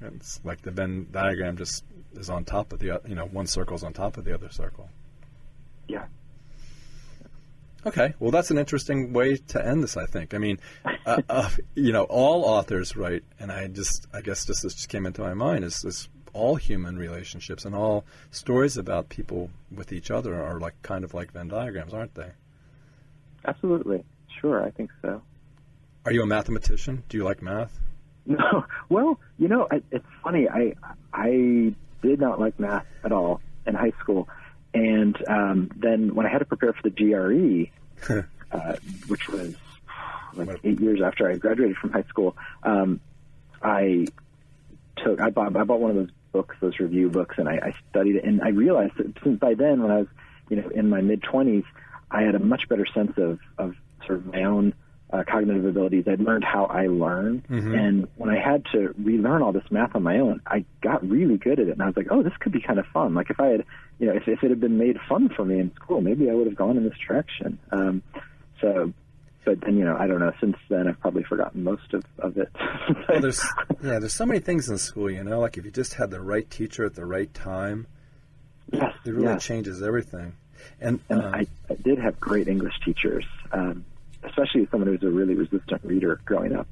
It's like the Venn diagram just is on top of the, one circle's on top of the other circle. Yeah. Okay, well, that's an interesting way to end this, I think. I mean, all authors write, and I guess this just came into my mind, is all human relationships and all stories about people with each other are kind of like Venn diagrams, aren't they? Absolutely. Sure, I think so. Are you a mathematician? Do you like math? No. Well, it's funny. I did not like math at all in high school. And then when I had to prepare for the GRE, which was 8 years after I graduated from high school, I bought one of those books, those review books, and I studied it. And I realized that since by then, when I was in my mid-20s, I had a much better sense of sort of my own cognitive abilities. I'd learned how I learn. Mm-hmm. And when I had to relearn all this math on my own, I got really good at it. And I was like, oh, this could be kind of fun. Like if I had, if it had been made fun for me in school, maybe I would have gone in this direction. But then, I don't know, since then I've probably forgotten most of it. Well, there's so many things in school, like if you just had the right teacher at the right time, yes, it really changes everything. And I did have great English teachers, especially as someone who was a really resistant reader growing up.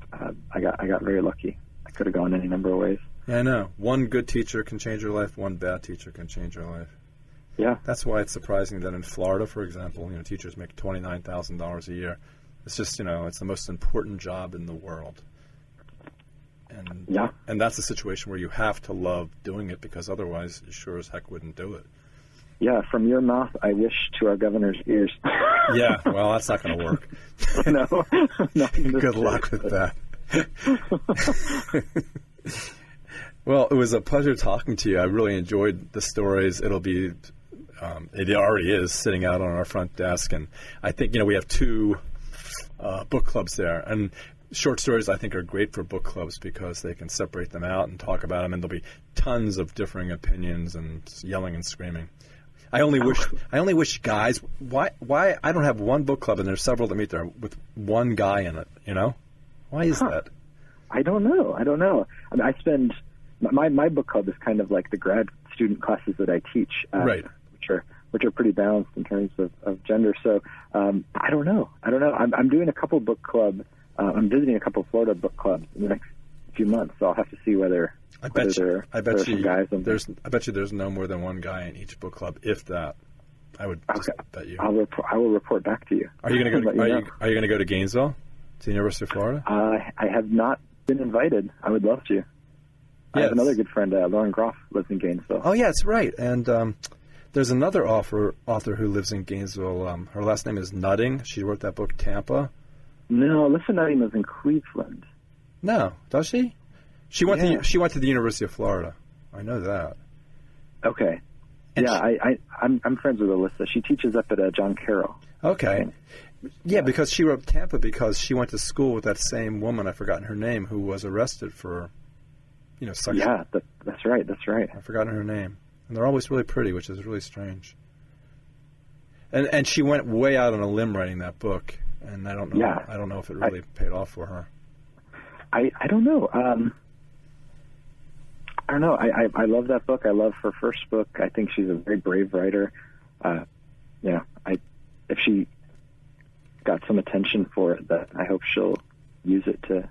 I got very lucky. I could have gone any number of ways. Yeah, I know. One good teacher can change your life. One bad teacher can change your life. Yeah. That's why it's surprising that in Florida, for example, teachers make $29,000 a year. It's just, it's the most important job in the world. And that's a situation where you have to love doing it because otherwise you sure as heck wouldn't do it. Yeah, from your mouth, I wish to our governor's ears. Yeah, well, that's not going to work. No. Good luck with that. Well, it was a pleasure talking to you. I really enjoyed the stories. It'll be, it already is, sitting out on our front desk. And I think, we have 2 book clubs there. And short stories, I think, are great for book clubs because they can separate them out and talk about them. And there'll be tons of differing opinions and yelling and screaming. I only wish guys. Why I don't have one book club and there's several that meet there with one guy in it. Why is that? I don't know. I mean, I spend my book club is kind of like the grad student classes that I teach, right? Which are pretty balanced in terms of gender. So I don't know. I'm doing a couple book club. I'm visiting a couple Florida book clubs in the next few months. So I'll have to see whether. I bet you there's no more than one guy in each book club, if that. I would just bet you. I will report back to you. Are you going to go? Are you going to go to Gainesville, to the University of Florida? I have not been invited. I would love to. I have another good friend, Lauren Groff, lives in Gainesville. Oh yeah, that's right. And there's another author who lives in Gainesville. Her last name is Nutting. She wrote that book Tampa. No, Alyssa Nutting lives in Cleveland. No, does she? She went to the University of Florida. I know that. Okay. And I'm friends with Alyssa. She teaches up at John Carroll. Okay. Yeah, because she wrote Tampa because she went to school with that same woman, I've forgotten her name, who was arrested for, sex. Yeah, that's right. I've forgotten her name. And they're always really pretty, which is really strange. And she went way out on a limb writing that book, and I don't know. Yeah. I don't know if it really paid off for her. I don't know. I don't know. I love that book. I love her first book. I think she's a very brave writer. If she got some attention for it, that I hope she'll use it to.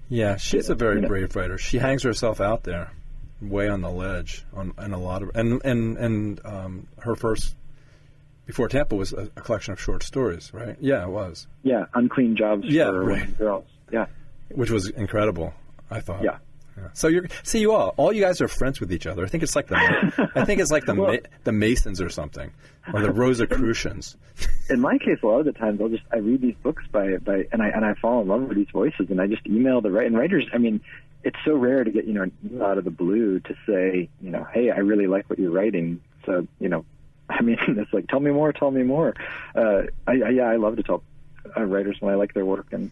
Yeah, she's a very brave writer. She hangs herself out there, way on the ledge, and a lot of and her first before Tampa was a collection of short stories, right? Yeah, it was. Yeah, Unclean Jobs for Women Girls. Yeah, which was incredible, I thought. Yeah. So you all you guys are friends with each other. I think it's like the Masons or something, or the Rosicrucians. In my case, a lot of the times I read these books and I fall in love with these voices, and I just email the writers. I mean, it's so rare to get an email out of the blue to say, hey, I really like what you're writing, so I mean, it's like, tell me more. I love to tell writers when I like their work, and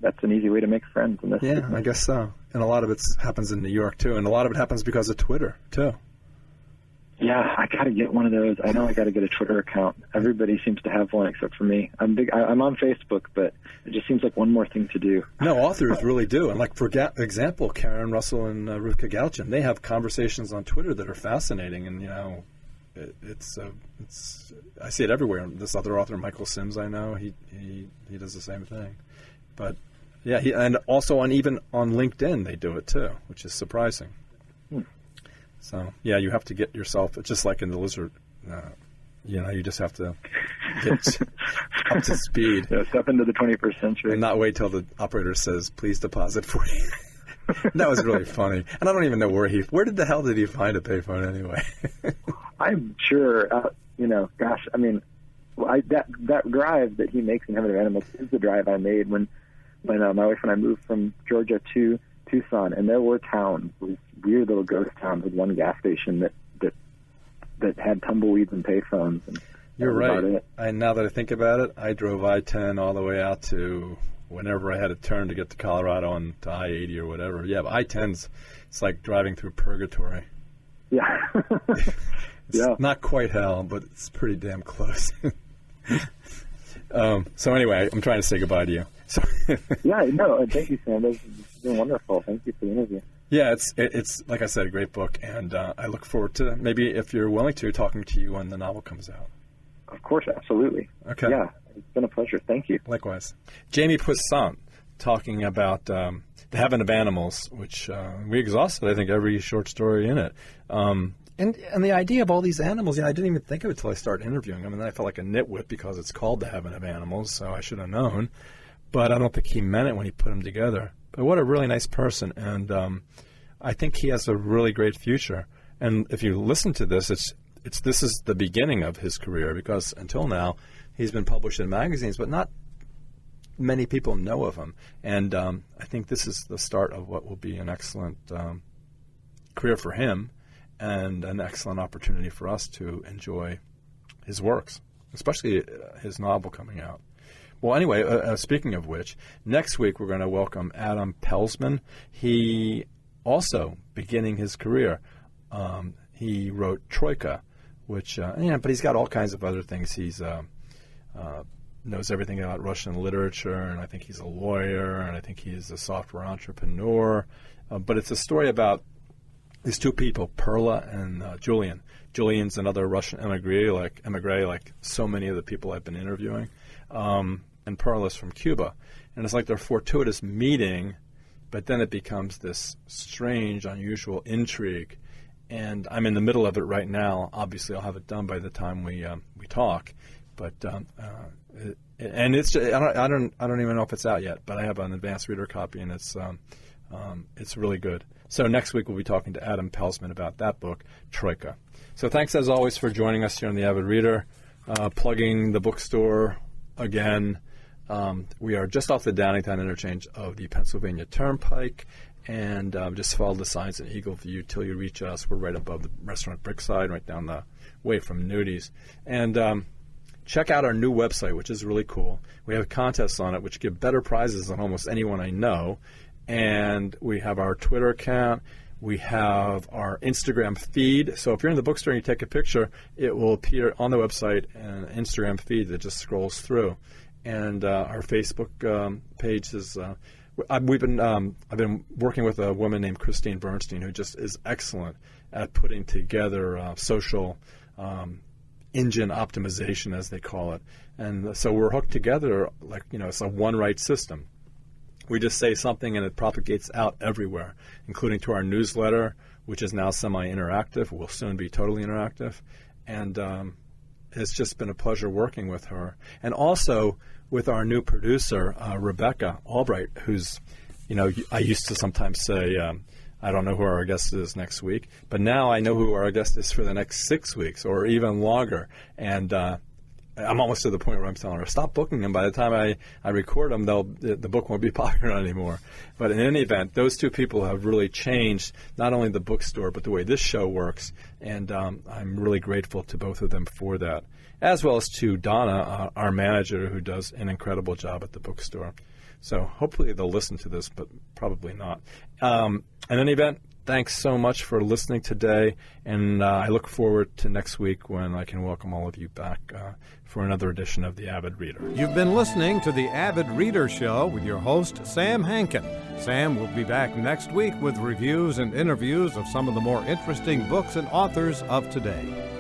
that's an easy way to make friends. And yeah, I guess so. And a lot of it happens in New York too, and a lot of it happens because of Twitter too. Yeah, I got to get one of those. I know I got to get a Twitter account. Everybody seems to have one except for me. I'm on Facebook, but it just seems like one more thing to do. No, authors really do. And like, for example, Karen Russell and Rivka Galchen, they have conversations on Twitter that are fascinating. And, you know, it's I see it everywhere. This other author, Michael Sims, I know, he does the same thing. But, yeah, and also even on LinkedIn they do it too, which is surprising. So, yeah, you have to get yourself, it's just like in the Lizard, you know, you just have to get up to speed. Yeah, step into the 21st century. And not wait till the operator says, please deposit for you. That was really funny. And I don't even know where did the hell did he find a payphone anyway? I'm sure, you know, gosh, I mean, that drive that he makes in Heaven of Animals is the drive I made when my wife and I moved from Georgia to Tucson, and there were towns, weird little ghost towns with one gas station that had tumbleweeds and payphones. And you're right. Now that I think about it, I drove I-10 all the way out to whenever I had to turn to get to Colorado on to I-80 or whatever. Yeah, but I-10's, it's like driving through purgatory. Yeah. It's not quite hell, but it's pretty damn close. So anyway, I'm trying to say goodbye to you. So yeah, no, thank you, Sam. It's been wonderful. Thank you for the interview. Yeah, it's like I said, a great book, and I look forward to, maybe if you're willing to, talking to you when the novel comes out. Of course, absolutely. Okay. Yeah, it's been a pleasure. Thank you. Likewise. Jamie Poissant talking about The Heaven of Animals, which we exhausted, I think, every short story in it. And the idea of all these animals, I didn't even think of it until I started interviewing him, and then I felt like a nitwit because it's called The Heaven of Animals, so I should have known. But I don't think he meant it when he put them together. But what a really nice person, and I think he has a really great future. And if you listen to this, this is the beginning of his career, because until now he's been published in magazines, but not many people know of him. And I think this is the start of what will be an excellent career for him, and an excellent opportunity for us to enjoy his works, especially his novel coming out. Well, anyway, speaking of which, next week we're going to welcome Adam Pelsman. He also beginning his career. He wrote Troika, which, but he's got all kinds of other things. He's knows everything about Russian literature, and I think he's a lawyer, and I think he's a software entrepreneur. But it's a story about these two people, Perla and Julian. Julian's another Russian emigre, like so many of the people I've been interviewing. And Perla's from Cuba. And it's like their fortuitous meeting, but then it becomes this strange, unusual intrigue. And I'm in the middle of it right now. Obviously, I'll have it done by the time we talk. But it's I don't even know if it's out yet. But I have an advanced reader copy, and it's really good. So next week we'll be talking to Adam Pelsman about that book, Troika. So thanks as always for joining us here on the Avid Reader. Plugging the bookstore again. We are just off the Downingtown interchange of the Pennsylvania Turnpike, and just follow the signs in Eagle View till you reach us. We're right above the restaurant Brickside, right down the way from Nudies. And check out our new website, which is really cool. We have contests on it, which give better prizes than almost anyone I know. And we have our Twitter account. We have our Instagram feed. So if you're in the bookstore and you take a picture, it will appear on the website, an Instagram feed that just scrolls through. And our Facebook page is. I've been working with a woman named Christine Bernstein, who just is excellent at putting together social engine optimization, as they call it. And so we're hooked together like, it's a one-right system. We just say something and it propagates out everywhere, including to our newsletter, which is now semi-interactive, will soon be totally interactive. And it's just been a pleasure working with her. And also with our new producer, Rebecca Albright, who's, I used to sometimes say, I don't know who our guest is next week, but now I know who our guest is for the next 6 weeks or even longer. And I'm almost to the point where I'm telling her, stop booking them. By the time I record them, the book won't be popular anymore. But in any event, those two people have really changed not only the bookstore, but the way this show works. And I'm really grateful to both of them for that, as well as to Donna, our manager, who does an incredible job at the bookstore. So hopefully they'll listen to this, but probably not. In any event, thanks so much for listening today, and I look forward to next week when I can welcome all of you back for another edition of The Avid Reader. You've been listening to The Avid Reader Show with your host, Sam Hankin. Sam will be back next week with reviews and interviews of some of the more interesting books and authors of today.